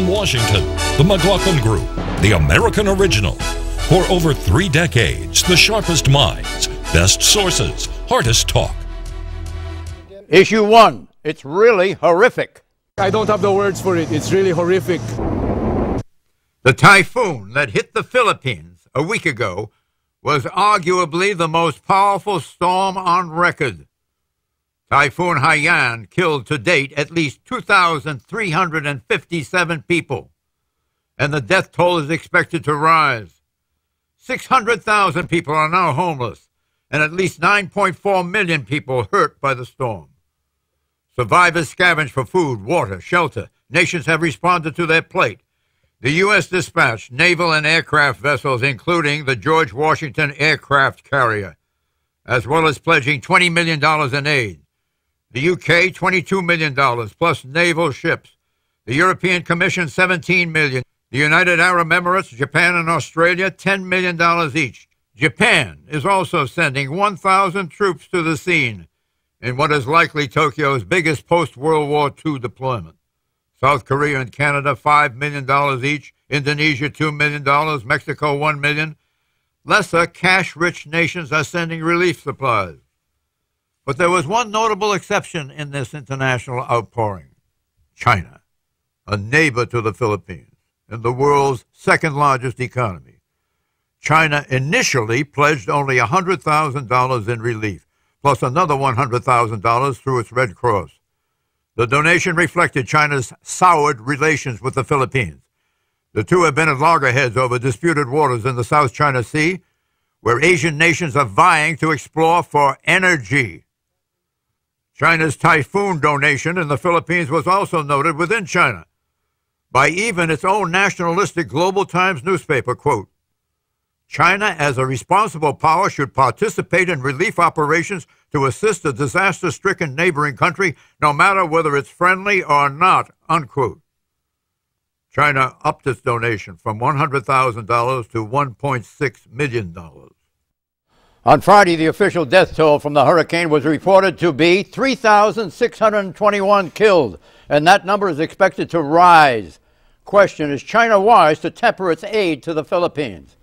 Washington, the McLaughlin Group, the American original. For over 3 decades, the sharpest minds, best sources, hardest talk. Issue 1. It's really horrific. I don't have the words for it. It's really horrific. The typhoon that hit the Philippines a week ago was arguably the most powerful storm on record. Typhoon Haiyan killed to date at least 2,357 people, and the death toll is expected to rise. 600,000 people are now homeless, and at least 9.4 million people hurt by the storm. Survivors scavenge for food, water, shelter. Nations have responded to their plight. The U.S. dispatched naval and aircraft vessels, including the George Washington aircraft carrier, as well as pledging $20 million in aid. The U.K., $22 million, plus naval ships. The European Commission, $17 million. The United Arab Emirates, Japan, and Australia, $10 million each. Japan is also sending 1,000 troops to the scene in what is likely Tokyo's biggest post-World War II deployment. South Korea and Canada, $5 million each. Indonesia, $2 million. Mexico, $1 million. Lesser cash-rich nations are sending relief supplies. But there was one notable exception in this international outpouring: China, a neighbor to the Philippines and the world's second-largest economy. China initially pledged only $100,000 in relief, plus another $100,000 through its Red Cross. The donation reflected China's soured relations with the Philippines. The two have been at loggerheads over disputed waters in the South China Sea, where Asian nations are vying to explore for energy. China's typhoon donation in the Philippines was also noted within China by even its own nationalistic Global Times newspaper, quote, "China as a responsible power should participate in relief operations to assist a disaster-stricken neighboring country, no matter whether it's friendly or not," unquote. China upped its donation from $100,000 to $1.6 million. On Friday, the official death toll from the hurricane was reported to be 3,621 killed, and that number is expected to rise. Question: is China wise to temper its aid to the Philippines?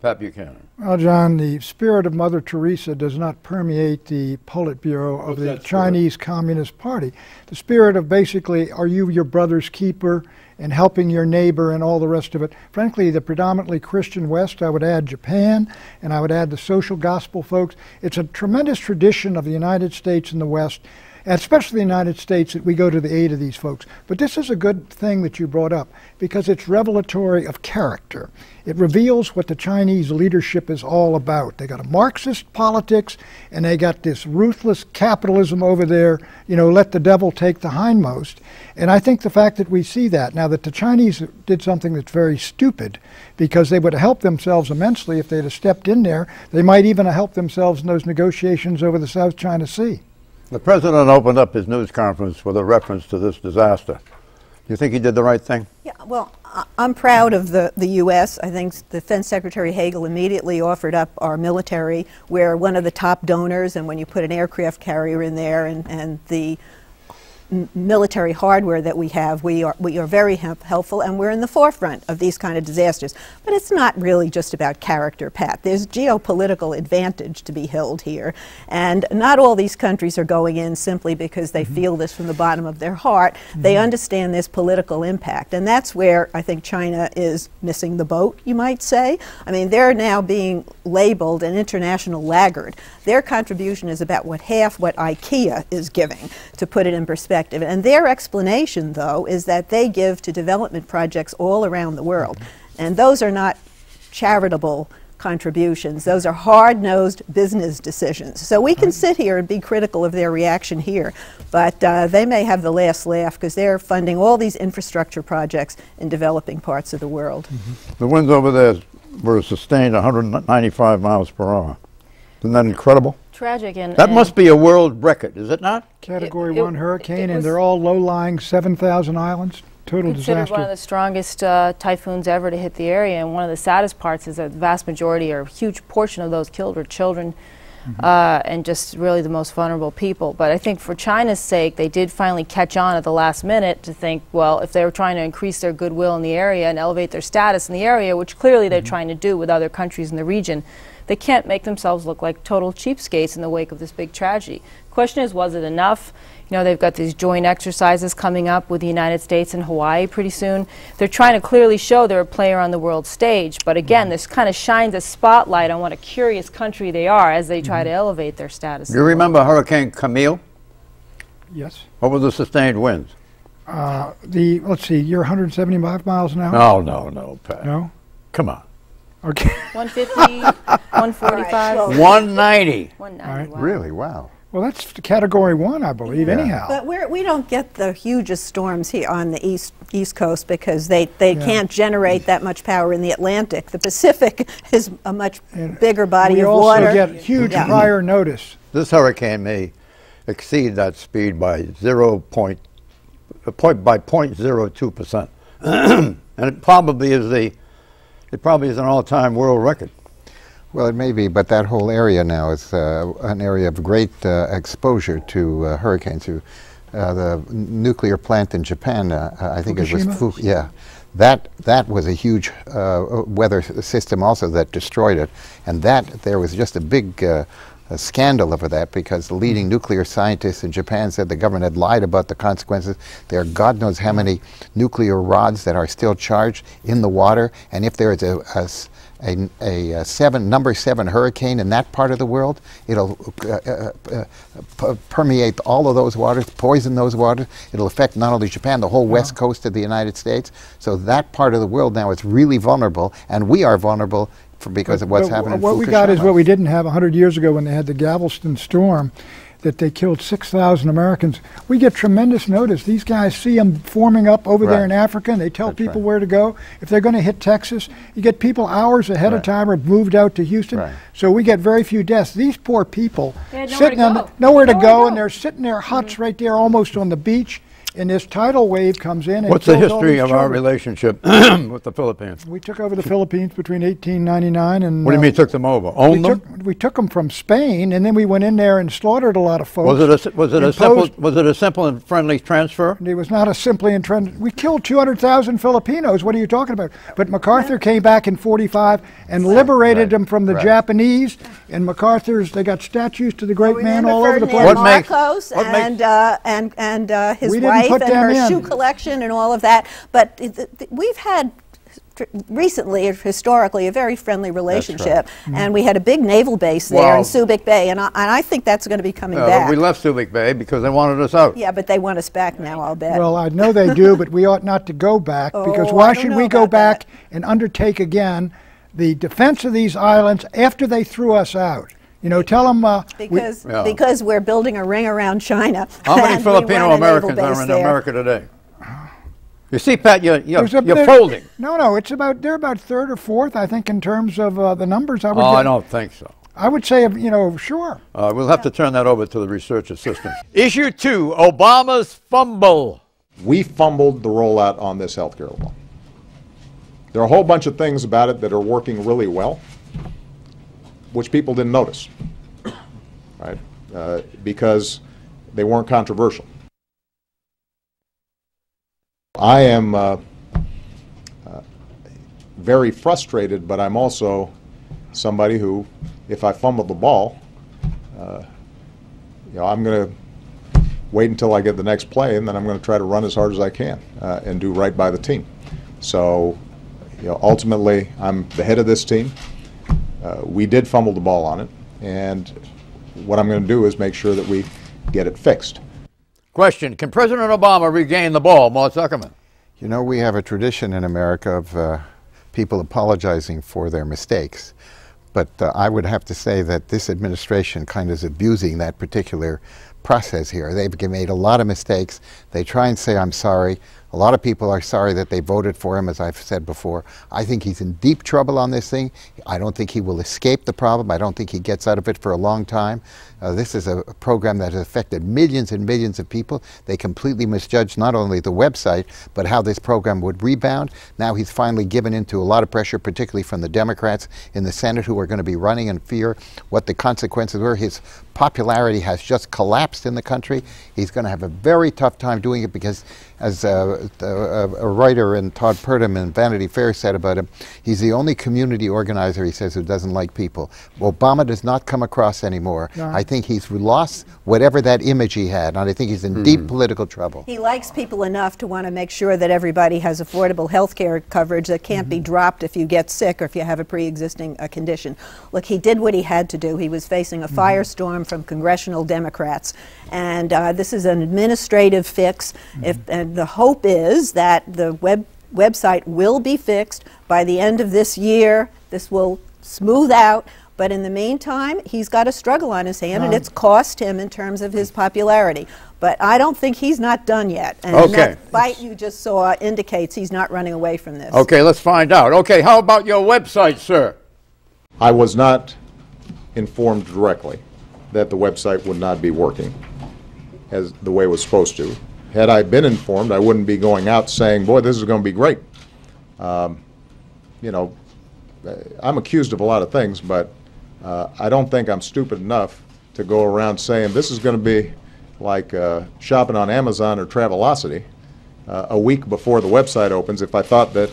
Pat Buchanan. Well, John, the spirit of Mother Teresa does not permeate the Politburo of the Chinese Communist Party. The spirit of basically, are you your brother's keeper, and helping your neighbor and all the rest of it. Frankly, the predominantly Christian West, I would add Japan, and I would add the social gospel folks. It's a tremendous tradition of the United States and the West, especially the United States, that we go to the aid of these folks. But this is a good thing that you brought up, because it's revelatory of character. It reveals what the Chinese leadership is all about. They got a Marxist politics, and they got this ruthless capitalism over there, let the devil take the hindmost. And I think the fact that we see that, now that the Chinese did something that's very stupid, because they would have helped themselves immensely if they'd have stepped in there. They might even have helped themselves in those negotiations over the South China Sea. The president opened up his news conference with a reference to this disaster. Do you think he did the right thing? Yeah, well, I'm proud of the U.S. I think Defense Secretary Hagel immediately offered up our military. We're one of the top donors, and when you put an aircraft carrier in there and the military hardware that we have, we are very helpful, and we're in the forefront of these kind of disasters. But it's not really just about character, Pat. There's geopolitical advantage to be held here, and not all these countries are going in simply because they feel this from the bottom of their heart. They understand this political impact, and that's where I think China is missing the boat, you might say. I mean, they're now being labeled an international laggard. Their contribution is about half what IKEA is giving, to put it in perspective. And their explanation, though, is that they give to development projects all around the world. And those are not charitable contributions. Those are hard-nosed business decisions. So we can sit here and be critical of their reaction here, but they may have the last laugh because they're funding all these infrastructure projects in developing parts of the world. The winds over there were sustained 195 miles per hour. Isn't that incredible? Tragic. And that must be a world record, is it not? Category 1 hurricane, and they're all low-lying 7,000 islands. Total considered disaster. One of the strongest typhoons ever to hit the area, and one of the saddest parts is that the vast majority, or a huge portion of those killed, were children and just really the most vulnerable people. But I think for China's sake, they did finally catch on at the last minute to think, well, if they were trying to increase their goodwill in the area and elevate their status in the area, which clearly they're trying to do with other countries in the region, they can't make themselves look like total cheapskates in the wake of this big tragedy. Question is, was it enough? You know, they've got these joint exercises coming up with the United States and Hawaii pretty soon. They're trying to clearly show they're a player on the world stage. But again, this kind of shines a spotlight on what a curious country they are as they try to elevate their status. You remember Hurricane Camille? Yes. What were the sustained winds? Let's see, you're 175 miles an hour? No, Pat. No? Come on. Okay. 150, 145, 190. 190. Right. Wow. Really? Wow. Well, that's category 1, I believe, anyhow. But we don't get the hugest storms here on the east coast because they can't generate that much power in the Atlantic. The Pacific is a much bigger body of water. We also get huge prior notice. This hurricane may exceed that speed by 0.02%. And it probably is an all-time world record. Well, it may be, but that whole area now is an area of great exposure to hurricanes. The nuclear plant in Japan, I think it was Fukushima? Yeah. That was a huge weather system also that destroyed it. And there was just a big a scandal over that because the leading nuclear scientists in Japan said the government had lied about the consequences. There are God knows how many nuclear rods that are still charged in the water, and if there is a number 7 hurricane in that part of the world, it'll permeate all of those waters, poison those waters. It'll affect not only Japan, the whole west coast of the United States. So that part of the world now is really vulnerable, and we are vulnerable because of what's happening in Fukushima. What we got is what we didn't have 100 years ago when they had the Galveston storm, that they killed 6,000 Americans. We get tremendous notice. These guys see them forming up over there in Africa, and they tell people where to go. If they're going to hit Texas, you get people hours ahead of time or moved out to Houston. So we get very few deaths. These poor people sitting on nowhere to go, and they're sitting in their huts right there almost on the beach. And this tidal wave comes in. And what's the history of our relationship with the Philippines? We took over the Philippines between 1899 and. What do you mean took them over? Owned them? We took them from Spain, and then we went in there and slaughtered a lot of folks. Was it a simple and friendly transfer? It was not a simply and friendly. We killed 200,000 Filipinos. What are you talking about? But MacArthur came back in '45 and liberated them from the Japanese. And MacArthur's, they got statues to the great man all over the place. Marcos and his wife and her shoe collection and all of that. But we've had recently, historically, a very friendly relationship. And we had a big naval base there in Subic Bay, and I think that's going to be coming back. We left Subic Bay because they wanted us out. Yeah, but they want us back now, I'll bet. Well, I know they do, but we ought not to go back, because why should we go back and undertake again the defense of these islands after they threw us out? You know, tell them... because we're building a ring around China. How many Filipino Americans are in America today? You see, Pat, you're folding. No, they're about 3rd or 4th, I think, in terms of the numbers. I don't think so. I would say, sure. We'll have to turn that over to the research assistant. Issue 2, Obama's fumble. We fumbled the rollout on this healthcare law. There are a whole bunch of things about it that are working really well, which people didn't notice, right? Because they weren't controversial. I am very frustrated, but I'm also somebody who, if I fumble the ball, I'm going to wait until I get the next play, and then I'm going to try to run as hard as I can and do right by the team. So, ultimately, I'm the head of this team. We did fumble the ball on it, and what I'm going to do is make sure that we get it fixed. Question, can President Obama regain the ball, Mort Zuckerman? You know, we have a tradition in America of people apologizing for their mistakes. But I would have to say that this administration kind of is abusing that particular process here. They've made a lot of mistakes. They try and say, I'm sorry. A lot of people are sorry that they voted for him, as I've said before. I think he's in deep trouble on this thing. I don't think he will escape the problem. I don't think he gets out of it for a long time. This is a program that has affected millions and millions of people. They completely misjudged not only the website, but how this program would rebound. Now he's finally given into a lot of pressure, particularly from the Democrats in the Senate, who are going to be running in fear what the consequences were. His popularity has just collapsed in the country. He's going to have a very tough time doing it because, as a writer in Todd Purdom in Vanity Fair said about him, he's the only community organizer, he says, who doesn't like people. Obama does not come across anymore. No. I think he's lost whatever that image he had, and I think he's in deep political trouble. He likes people enough to want to make sure that everybody has affordable health care coverage that can't be dropped if you get sick or if you have a pre-existing condition. Look, he did what he had to do. He was facing a firestorm from congressional Democrats, and this is an administrative fix. And the hope is that the website will be fixed by the end of this year. This will smooth out. But in the meantime, he's got a struggle on his hand, and it's cost him in terms of his popularity. But I don't think he's not done yet. And that fight you just saw indicates he's not running away from this. Okay, let's find out. Okay, how about your website, sir? I was not informed directly that the website would not be working as the way it was supposed to. Had I been informed, I wouldn't be going out saying, boy, this is going to be great. You know, I'm accused of a lot of things, but I don't think I'm stupid enough to go around saying this is going to be like shopping on Amazon or Travelocity a week before the website opens if I thought that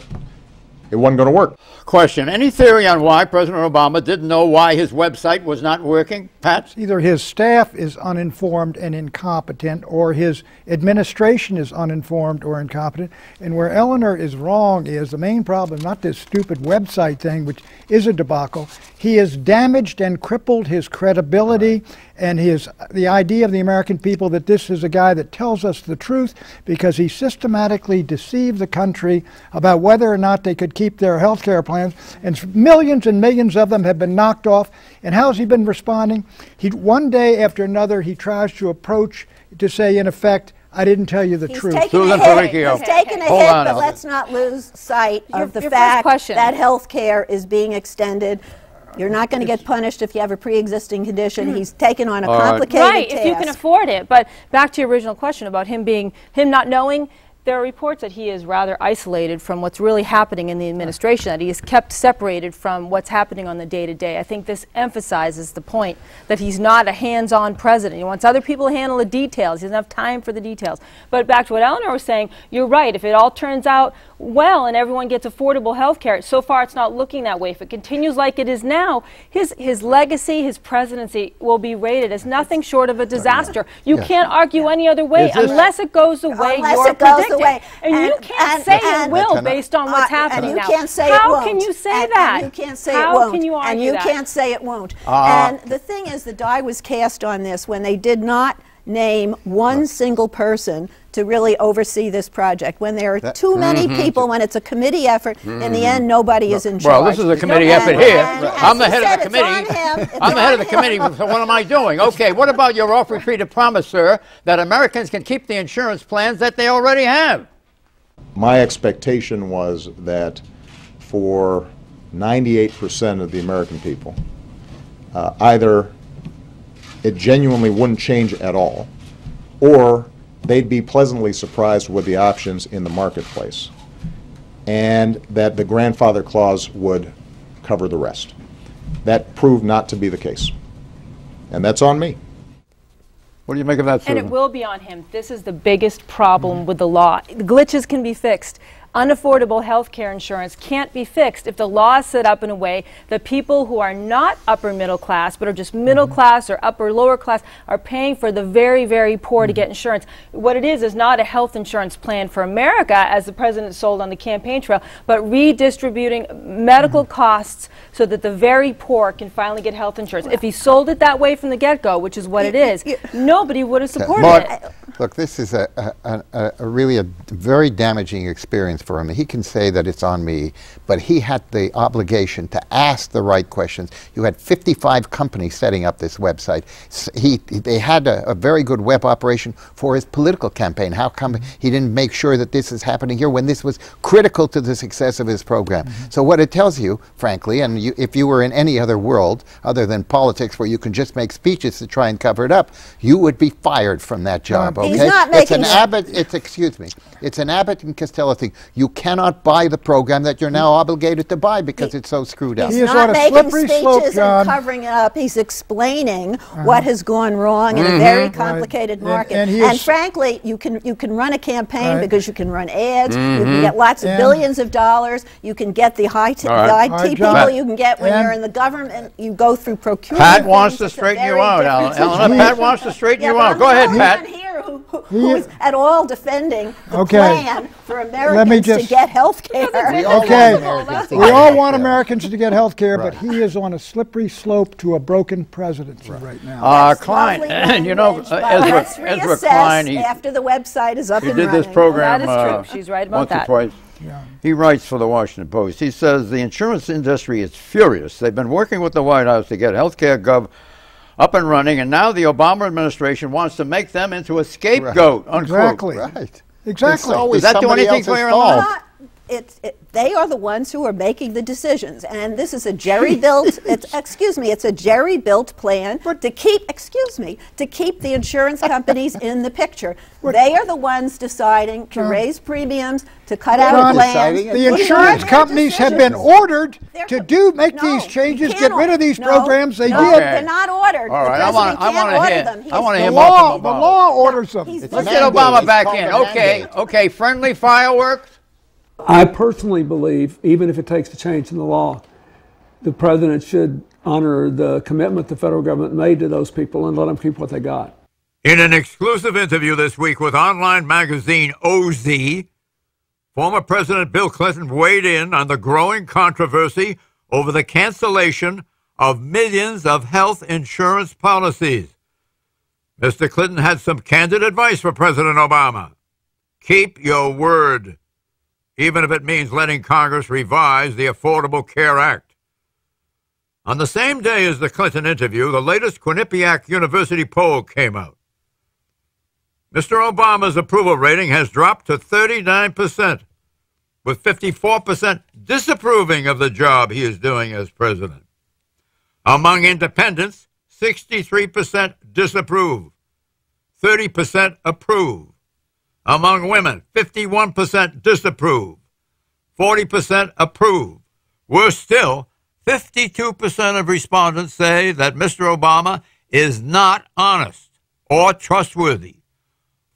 it wasn't going to work. Question, any theory on why President Obama didn't know why his website was not working, Pat? Either his staff is uninformed and incompetent, or his administration is uninformed or incompetent. And where Eleanor is wrong is the main problem, not this stupid website thing, which is a debacle. He has damaged and crippled his credibility and the idea of the American people that this is a guy that tells us the truth, because he systematically deceived the country about whether or not they could keep their health care plans, and millions and millions of them have been knocked off. And how's he been responding? One day after another, he tries to approach to say, in effect, I didn't tell you the truth. He's taken a hit, but let's not lose sight of the fact that health care is being extended. You're not going to get punished if you have a pre-existing condition. He's taken on a complicated task. If you can afford it. But back to your original question about him not knowing, there are reports that he is rather isolated from what's really happening in the administration, that he is kept separated from what's happening on the day-to-day. I think this emphasizes the point that he's not a hands-on president. He wants other people to handle the details. He doesn't have time for the details. But back to what Eleanor was saying, you're right. If it all turns out well and everyone gets affordable health care, so far it's not looking that way. If it continues like it is now, his legacy, his presidency will be rated as nothing short of a disaster. You can't argue any other way unless it goes the way you're predicting. And you can't say it will based on what's happening now. How can you say that? And you can't say it won't. How can you argue that? And you can't say it won't. And the thing is, the die was cast on this when they did not name one single person to really oversee this project. When there are too many people, when it's a committee effort, in the end, nobody is in charge. Well, this is a committee effort here. I'm the head of the committee. I'm the head of the committee, so what am I doing? Okay, what about your oft-repeated promise, sir, that Americans can keep the insurance plans that they already have? My expectation was that for 98% of the American people, either it genuinely wouldn't change at all, or they'd be pleasantly surprised with the options in the marketplace, and that the grandfather clause would cover the rest. That proved not to be the case, and that's on me. What do you make of that, Susan? And it will be on him. This is the biggest problem with the law. The glitches can be fixed. Unaffordable health care insurance can't be fixed if the law is set up in a way that people who are not upper middle class but are just middle class or upper lower class are paying for the very, very poor to get insurance. What it is not a health insurance plan for America, as the president sold on the campaign trail, but redistributing medical costs so that the very poor can finally get health insurance. If he sold it that way from the get-go, which is what it is, nobody would have supported it. Look, this is a really a very damaging experience for him. He can say that it's on me, but he had the obligation to ask the right questions. You had 55 companies setting up this website. They had a very good web operation for his political campaign. How come he didn't make sure that this is happening here when this was critical to the success of his program? So what it tells you, frankly, and if you were in any other world other than politics where you can just make speeches to try and cover it up, you would be fired from that job. Okay? He's not making It's an Abbott and Costello thing. You cannot buy the program that you're now obligated to buy because it's so screwed up. He's not making speeches and covering it up. He's explaining what has gone wrong in a very complicated market. And frankly, you can run a campaign because you can run ads. You can get lots of billions of dollars. You can get the IT people you can get when you're in the government. You go through procurement. Pat wants to straighten you out, Eleanor. Pat wants to straighten you out. Go ahead, Pat. Who's at all defending the plan for Americans to get health care. We all want Americans to get health care, but he is on a slippery slope to a broken presidency right now. Klein, you know, Ezra Klein, after the website is up and running. He did this program that is true. She's right about that. Twice. He writes for the Washington Post. He says the insurance industry is furious. They've been working with the White House to get healthcare gov up and running, and now the Obama administration wants to make them into a scapegoat. Exactly. Exactly. Does that do anything for your life? They are the ones who are making the decisions, and this is a jerry-built. It's a jerry-built plan to keep. To keep the insurance companies in the picture. They are the ones deciding to raise premiums, to cut out plans. The insurance companies have been ordered to make these changes, get rid of these programs. They did. They're not ordered. All right, I want to hear the law orders them. Let's get Obama back in. Okay, friendly fireworks. I personally believe, even if it takes a change in the law, the president should honor the commitment the federal government made to those people and let them keep what they got. In an exclusive interview this week with online magazine OZ, former President Bill Clinton weighed in on the growing controversy over the cancellation of millions of health insurance policies. Mr. Clinton had some candid advice for President Obama. Keep your word, even if it means letting Congress revise the Affordable Care Act. On the same day as the Clinton interview, the latest Quinnipiac University poll came out. Mr. Obama's approval rating has dropped to 39%, with 54% disapproving of the job he is doing as president. Among independents, 63% disapprove, 30% approve. Among women, 51% disapprove, 40% approve. Worse still, 52% of respondents say that Mr. Obama is not honest or trustworthy.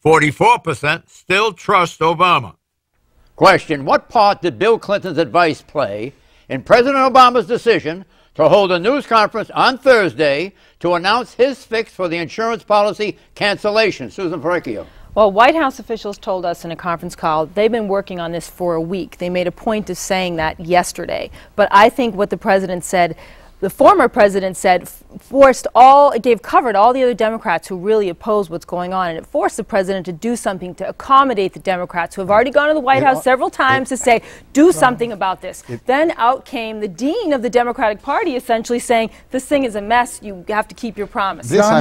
44% still trust Obama. Question: what part did Bill Clinton's advice play in President Obama's decision to hold a news conference on Thursday to announce his fix for the insurance policy cancellation? Susan Ferricchio. Well, White House officials told us in a conference call they've been working on this for a week. They made a point of saying that yesterday. But I think what the president said, the former president said, covered all the other Democrats who really oppose what's going on, and it forced the president to do something to accommodate the Democrats who have already gone to the White House several times to say, do something about this. Then out came the dean of the Democratic Party essentially saying, this thing is a mess, you have to keep your promise. This I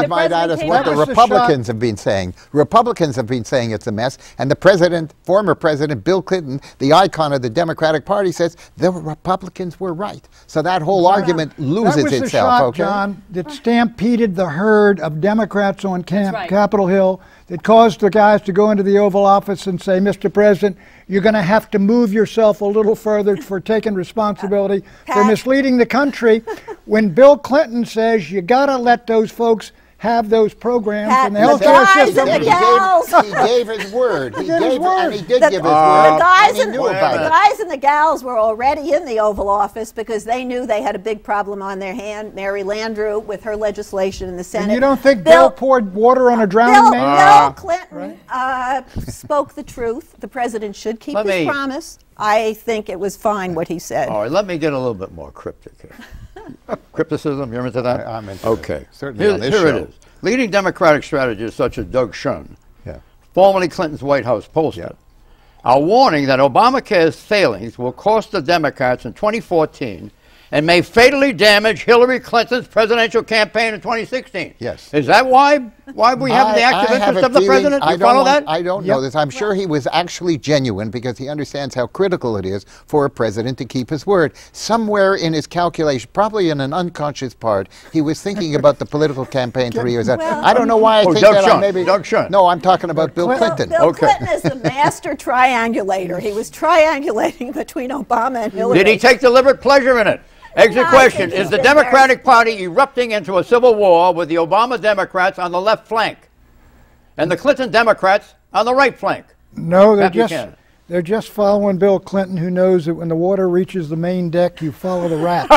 might add is what the Republicans have been saying. Republicans have been saying it's a mess, and the former president, Bill Clinton, the icon of the Democratic Party, says the Republicans were right. So that whole argument loses itself. That was the shot, John, that stampeded the herd of Democrats on Capitol Hill, that caused the guys to go into the Oval Office and say, Mr. President, you're going to have to move yourself a little further for taking responsibility for misleading the country. When Bill Clinton says you got to let those folks have those programs in the healthcare system. He gave his word. He did give his word. The guys and the gals were already in the Oval Office because they knew they had a big problem on their hand. Mary Landrieu with her legislation in the Senate. And you don't think Bill poured water on a drowning man? Bill Clinton spoke the truth. The president should keep his promise. I think it was fine what he said. All right, let me get a little bit more cryptic here. Crypticism, you're into that? I'm into it. Okay. Certainly on this show. Here it is. Leading Democratic strategists such as Doug Schoen, Yeah. formerly Clinton's White House pollster, are warning that Obamacare's failings will cost the Democrats in 2014 and may fatally damage Hillary Clinton's presidential campaign in 2016. Yes. Is that why we have the active interest of the president? You follow that? I don't know this. I'm sure he was actually genuine because he understands how critical it is for a president to keep his word. Somewhere in his calculation, probably in an unconscious part, he was thinking about the political campaign 3 years out. I don't know why I think Doug that. Schoen. Maybe Doug Schoen. No, I'm talking about Bill Clinton. Bill Clinton is the master triangulator. He was triangulating between Obama and Hillary. Did he take deliberate pleasure in it? Exit I question. think Is the he's been Democratic Party erupting into a civil war with the Obama Democrats on the left flank and the Clinton Democrats on the right flank? No, Pat Buchanan. they're just following Bill Clinton, who knows that when the water reaches the main deck, you follow the rat.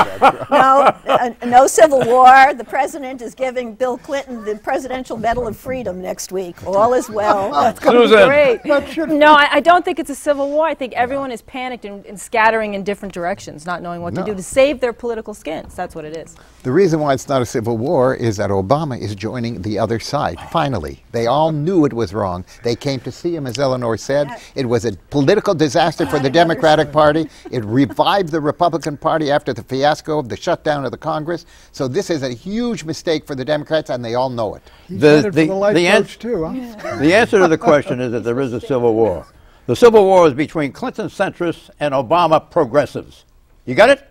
No civil war. The president is giving Bill Clinton the Presidential Medal of Freedom next week. All is well. That's going to be great. No, I don't think it's a civil war. I think everyone is panicked and scattering in different directions, not knowing what to do to save their political skins. That's what it is. The reason why it's not a civil war is that Obama is joining the other side, finally. They all knew it was wrong. They came to see him, as Eleanor said. It was a political disaster for the Democratic Party. It revived the Republican Party after the fiasco of the shutdown of the Congress. So this is a huge mistake for the Democrats, and they all know it. The answer to the question is that there is a civil war. The civil war is between Clinton centrists and Obama progressives. You got it?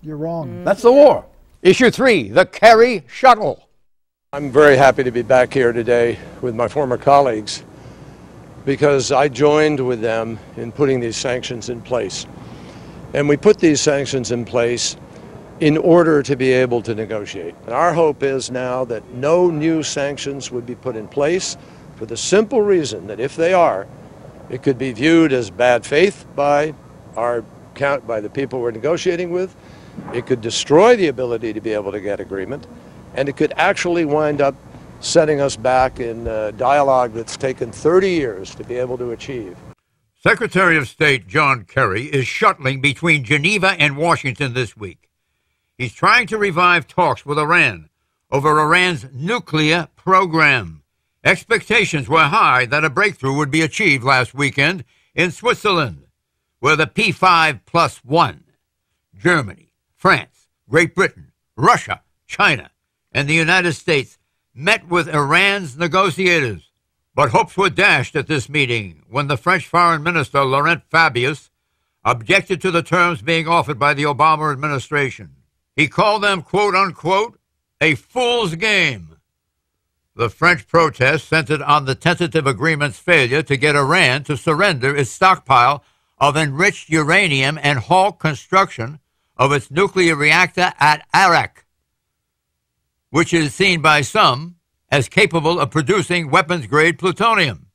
You're wrong. That's the war. Issue 3, the Kerry shuttle. I'm very happy to be back here today with my former colleagues because I joined with them in putting these sanctions in place. And we put these sanctions in place in order to be able to negotiate. And our hope is now that no new sanctions would be put in place for the simple reason that if they are, it could be viewed as bad faith by the people we're negotiating with. It could destroy the ability to be able to get agreement, and it could actually wind up setting us back in a dialogue that's taken 30 years to be able to achieve. Secretary of State John Kerry is shuttling between Geneva and Washington this week. He's trying to revive talks with Iran over Iran's nuclear program. Expectations were high that a breakthrough would be achieved last weekend in Switzerland, where the P5+1, Germany, France, Great Britain, Russia, China, and the United States met with Iran's negotiators. But hopes were dashed at this meeting when the French Foreign Minister Laurent Fabius objected to the terms being offered by the Obama administration. He called them, quote unquote, a fool's game. The French protest centered on the tentative agreement's failure to get Iran to surrender its stockpile of enriched uranium and halt construction of its nuclear reactor at Arak, which is seen by some as capable of producing weapons-grade plutonium.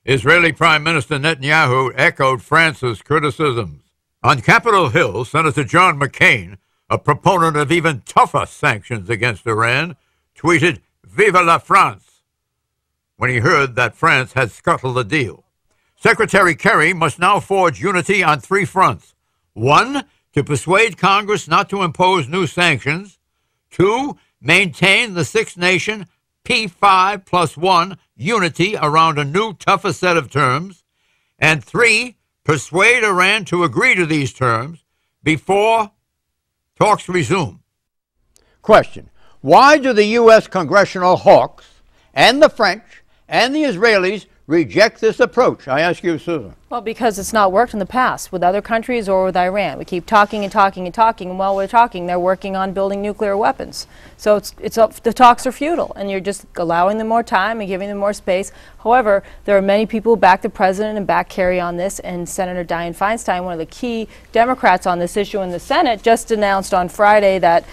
Israeli Prime Minister Netanyahu echoed France's criticisms. On Capitol Hill, Senator John McCain, a proponent of even tougher sanctions against Iran, tweeted, "Vive la France," when he heard that France had scuttled the deal. Secretary Kerry must now forge unity on 3 fronts. 1, to persuade Congress not to impose new sanctions. 2, maintain the 6-nation P5+1 unity around a new, tougher set of terms. And 3, persuade Iran to agree to these terms before talks resume. Question. Why do the U.S. congressional hawks and the French and the Israelis reject this approach? I ask you, Susan. Well, because it's not worked in the past with other countries or with Iran. We keep talking and talking and talking, and while we're talking, they're working on building nuclear weapons. So the talks are futile, and you're just allowing them more time and giving them more space. However, there are many people who back the president and back Kerry on this, and Senator Dianne Feinstein, one of the key Democrats on this issue in the Senate, just announced on Friday that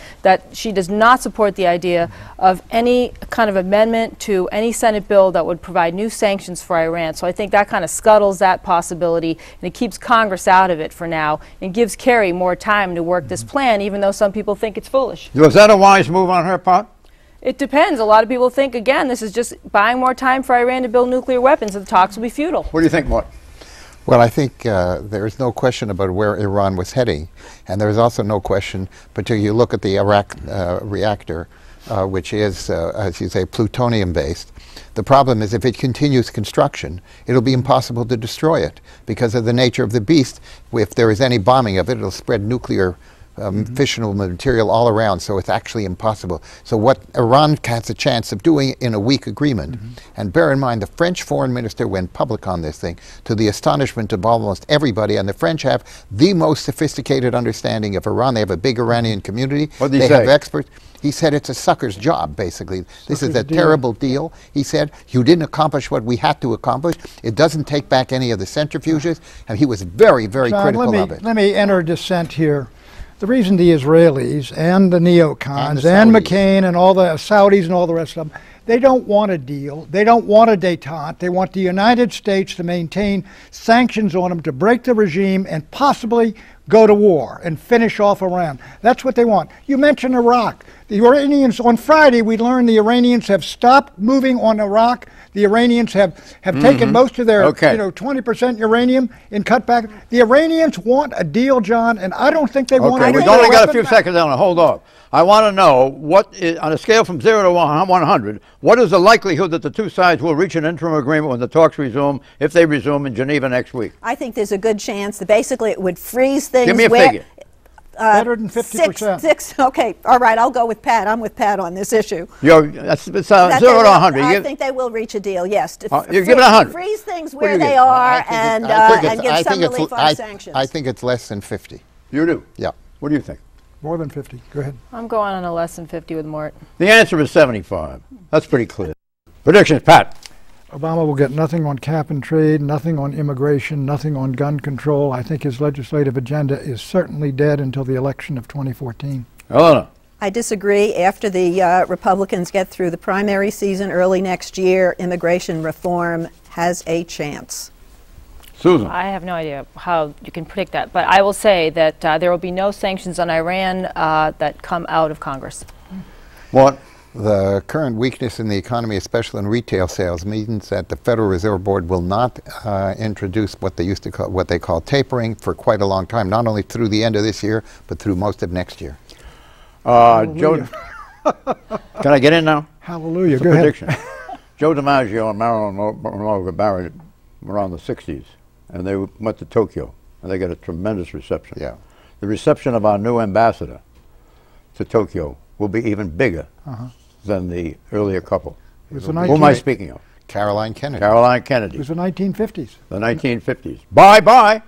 she does not support the idea of any kind of amendment to any Senate bill that would provide new sanctions for Iran. So I think that kind of scuttles that possibility, and it keeps Congress out of it for now and gives Kerry more time to work this plan, even though some people think it's foolish. Was that a wise move on her part? It depends. A lot of people think, again, this is just buying more time for Iran to build nuclear weapons, and the talks will be futile. What do you think, Mark? Well, I think there is no question about where Iran was heading, and there is also no question, particularly you look at the Arak reactor, which is, as you say, plutonium-based. The problem is if it continues construction, it'll be impossible to destroy it because of the nature of the beast. If there is any bombing of it, it'll spread nuclear fissionable material all around, so it's actually impossible. So what Iran has a chance of doing in a weak agreement, and bear in mind the French foreign minister went public on this thing to the astonishment of almost everybody, and the French have the most sophisticated understanding of Iran. They have a big Iranian community. What did he they say? have experts. He said it's a sucker's job, basically. This is a terrible deal. He said, you didn't accomplish what we had to accomplish. It doesn't take back any of the centrifuges. And he was very, very critical of it. Let me enter dissent here. The reason the Israelis and the neocons And the McCain and all the Saudis and all the rest of them, they don't want a deal. They don't want a détente. They want the United States to maintain sanctions on them to break the regime and possibly go to war and finish off Iran. That's what they want. You mentioned Iraq. The Iranians, on Friday, we learned the Iranians have stopped moving on Iraq. The Iranians have taken most of their 20% uranium and cut back. The Iranians want a deal, John, and I don't think they want a deal. We've only got a few seconds on it. Hold on. I want to know, what is, on a scale from 0 to 100, what is the likelihood that the two sides will reach an interim agreement when the talks resume, if they resume in Geneva next week? I think there's a good chance that basically it would freeze things. Give me a figure. Better than 50%. Six, okay, all right, I'll go with Pat. I'm with Pat on this issue. That's 0 to 100. I think they will reach a deal, yes. You give it 100. Freeze things where they are and give some relief on sanctions. I think it's less than 50. You do? Yeah. What do you think? More than 50. Go ahead. I'm going on a less than 50 with Mort. The answer is 75. That's pretty clear. Predictions, Pat. Obama will get nothing on cap and trade, nothing on immigration, nothing on gun control. I think his legislative agenda is certainly dead until the election of 2014. Eleanor. I disagree. After the Republicans get through the primary season early next year, immigration reform has a chance. Susan. I have no idea how you can predict that, but I will say that there will be no sanctions on Iran that come out of Congress. What? The current weakness in the economy, especially in retail sales, means that the Federal Reserve Board will not introduce what they call tapering for quite a long time, not only through the end of this year, but through most of next year. Joe, can I get in now? Hallelujah. Go prediction. Ahead. Joe DiMaggio and Marilyn Monroe were married around the 60s, and they went to Tokyo, and they got a tremendous reception. Yeah. The reception of our new ambassador to Tokyo will be even bigger than the earlier couple. Who am I speaking of? Caroline Kennedy. Caroline Kennedy. It was the 1950s. The 1950s. Bye-bye.